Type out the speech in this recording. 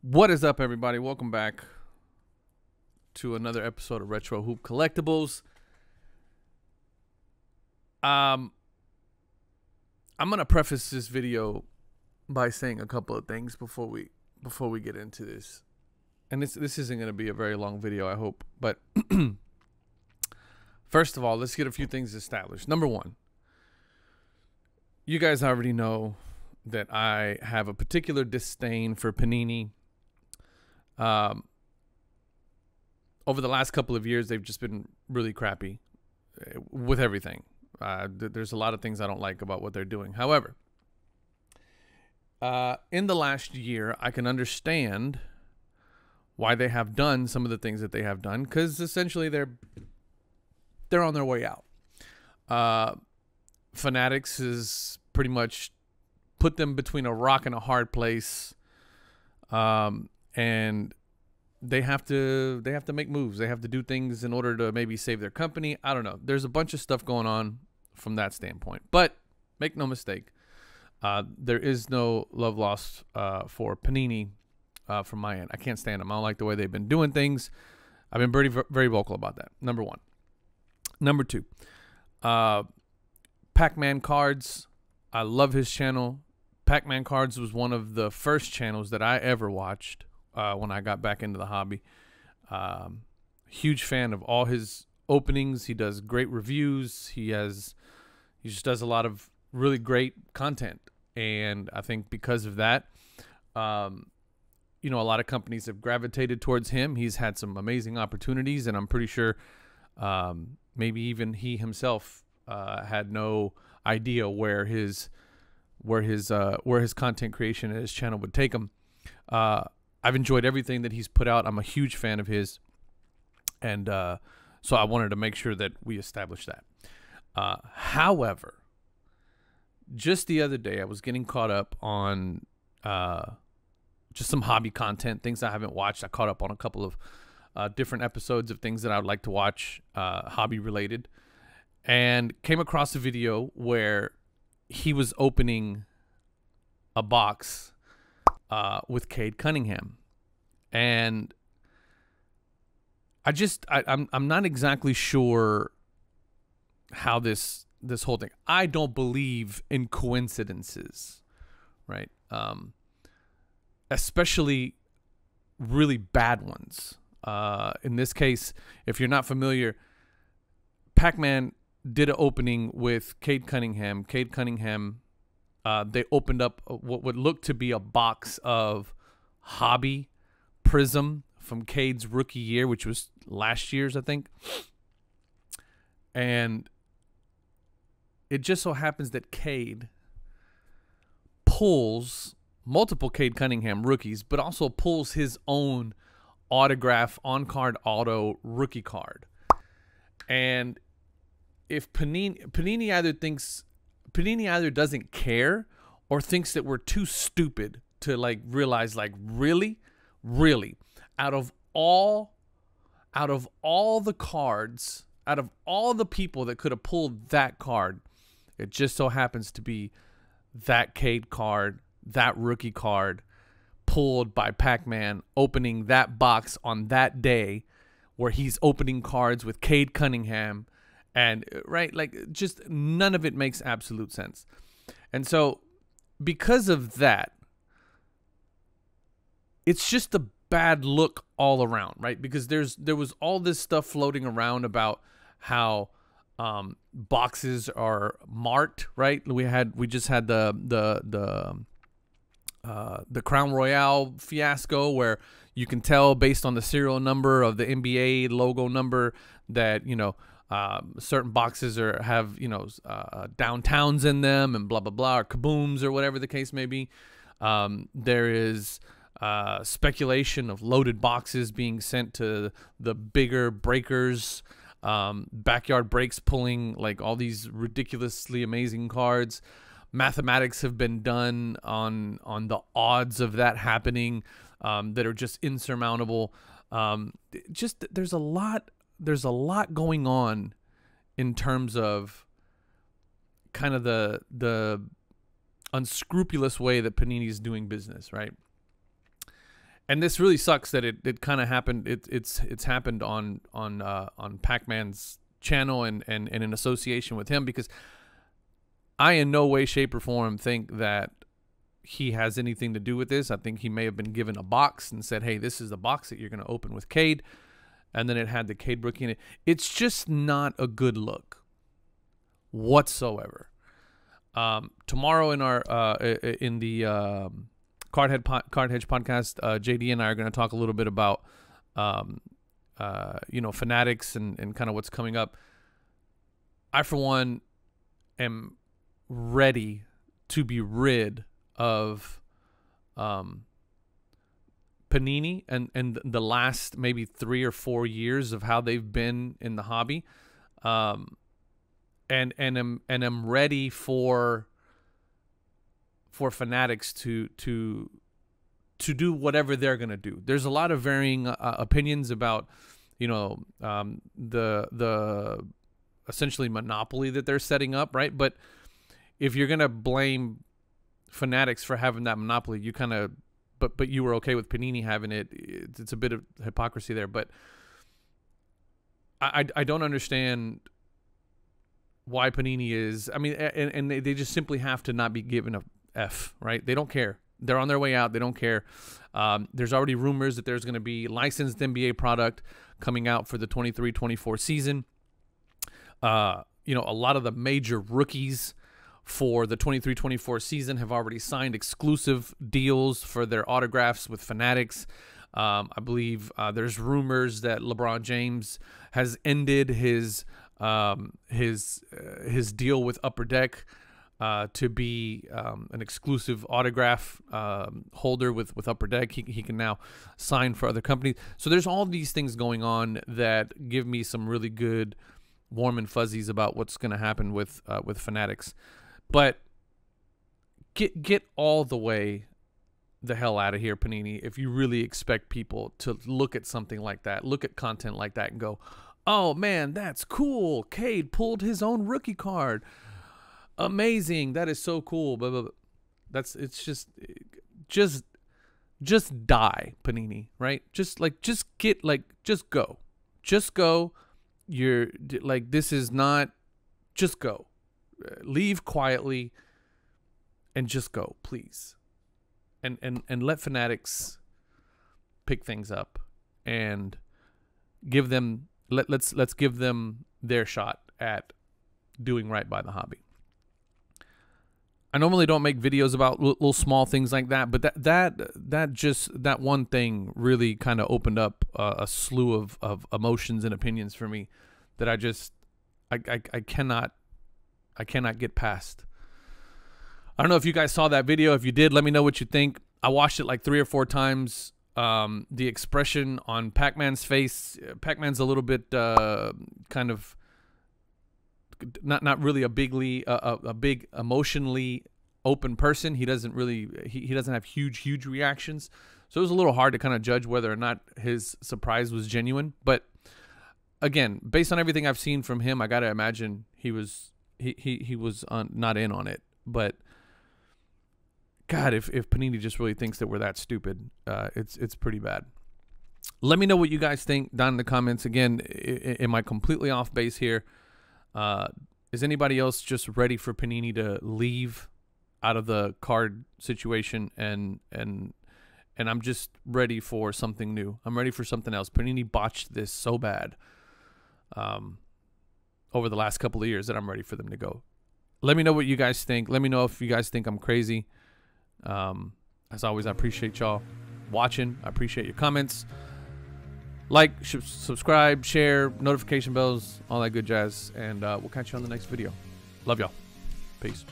What is up, everybody? Welcome back to another episode of Retro Hoop Collectibles. I'm gonna preface this video by saying a couple of things before we get into this. And this isn't gonna be a very long video, I hope. But first of all, let's get a few things established. Number one, you guys already know that I have a particular disdain for Panini. Over the last couple of years, they've just been really crappy with everything. There's a lot of things I don't like about what they're doing. However, in the last year, I can understand why they have done some of the things that they have done, because essentially they're on their way out. Fanatics has pretty much put them between a rock and a hard place, and they have to make moves. They have to do things in order to maybe save their company. I don't know. There's a bunch of stuff going on from that standpoint. But make no mistake, there is no love lost for Panini from my end. I can't stand them. I don't like the way they've been doing things. I've been very, very vocal about that. Number one. Number two, Pac-Man Cards. I love his channel. Pac-Man Cards was one of the first channels that I ever watched when I got back into the hobby. Huge fan of all his openings. He does great reviews. He just does a lot of really great content. And I think because of that, a lot of companies have gravitated towards him. He's had some amazing opportunities, and I'm pretty sure maybe even he himself had no idea where his content creation and his channel would take him. I've enjoyed everything that he's put out. I'm a huge fan of his, and so I wanted to make sure that we established that. However, just the other day, I was getting caught up on just some hobby content, things I haven't watched. I caught up on a couple of different episodes of things that I would like to watch, hobby related, and came across a video where he was opening a box with Cade Cunningham, and I'm not exactly sure how this whole thing. I don't believe in coincidences, right? Especially really bad ones. In this case, if you're not familiar, Pac-Man did an opening with Cade Cunningham. Cade Cunningham, they opened up what would look to be a box of hobby Prism from Cade's rookie year, which was last year's, I think. And it just so happens that Cade pulls multiple Cade Cunningham rookies, but also pulls his own autograph on-card auto rookie card. And if Panini either doesn't care or thinks that we're too stupid to realize really out of all the cards, out of all the people that could have pulled that card, it just so happens to be that Cade card, that rookie card, pulled by Pac-Man, opening that box on that day where he's opening cards with Cade Cunningham. And just none of it makes absolute sense. And so because of that, it's just a bad look all around, right? Because there was all this stuff floating around about how boxes are marked, right? We just had the Crown Royale fiasco, where you can tell based on the serial number of the NBA logo number that certain boxes have downtowns in them and blah blah blah, or kabooms, or whatever the case may be. There is speculation of loaded boxes being sent to the bigger breakers, backyard breaks pulling all these ridiculously amazing cards. Mathematics have been done on the odds of that happening, that are just insurmountable. There's a lot going on in terms of kind of the unscrupulous way that Panini is doing business, right? And this really sucks that it kind of happened. It's happened on Pac-Man's channel and in association with him, because I in no way, shape, or form think that he has anything to do with this. I think he may have been given a box and said, hey, this is the box that you're going to open with Cade. And then it had the Cade rookie in it. It's just not a good look whatsoever. Tomorrow in our in the Card Hedge podcast, JD and I are going to talk a little bit about Fanatics and kind of what's coming up. I, for one, am ready to be rid of Panini and the last maybe 3 or 4 years of how they've been in the hobby, and am ready for Fanatics to do whatever they're gonna do. There's a lot of varying opinions about the essentially monopoly that they're setting up, right? But if you're gonna blame Fanatics for having that monopoly, you kind of but you were okay with Panini having it. It's a bit of hypocrisy there. But I don't understand why Panini is. I mean, and they just simply have to not be given a F, right? They don't care. They're on their way out. They don't care. There's already rumors that there's going to be licensed NBA product coming out for the 23-24 season. A lot of the major rookies for the 23-24 season have already signed exclusive deals for their autographs with Fanatics. I believe there's rumors that LeBron James has ended his deal with Upper Deck to be an exclusive autograph holder with Upper Deck. He can now sign for other companies. So there's all these things going on that give me some really good warm and fuzzies about what's going to happen with Fanatics. But get all the way the hell out of here, Panini, if you really expect people to look at something like that, look at content like that and go, oh man, that's cool. Cade pulled his own rookie card. Amazing. That is so cool. Blah, blah, blah. It's just die, Panini, right? Just go. Just go. You're like, this is not, just go. Leave quietly and just go, please. And let Fanatics pick things up and give them let's give them their shot at doing right by the hobby. I normally don't make videos about little small things like that, but that one thing really kind of opened up a slew of emotions and opinions for me that I cannot get past. I don't know if you guys saw that video. If you did, let me know what you think. I watched it like 3 or 4 times. The expression on Pac-Man's face, Pac-Man's a little bit kind of not really a big emotionally open person. He doesn't really he doesn't have huge reactions. So it was a little hard to kind of judge whether or not his surprise was genuine. But again, based on everything I've seen from him, I got to imagine he was not in on it. But God, if Panini just really thinks that we're that stupid, it's pretty bad. Let me know what you guys think down in the comments. Again, am I completely off base here? Is anybody else just ready for Panini to leave out of the card situation? And I'm just ready for something new. I'm ready for something else. Panini botched this so bad over the last couple of years that I'm ready for them to go. Let me know what you guys think. Let me know if you guys think I'm crazy. As always, I appreciate y'all watching. I appreciate your comments. Like, subscribe, share, notification bells, all that good jazz. And we'll catch you on the next video. Love y'all. Peace.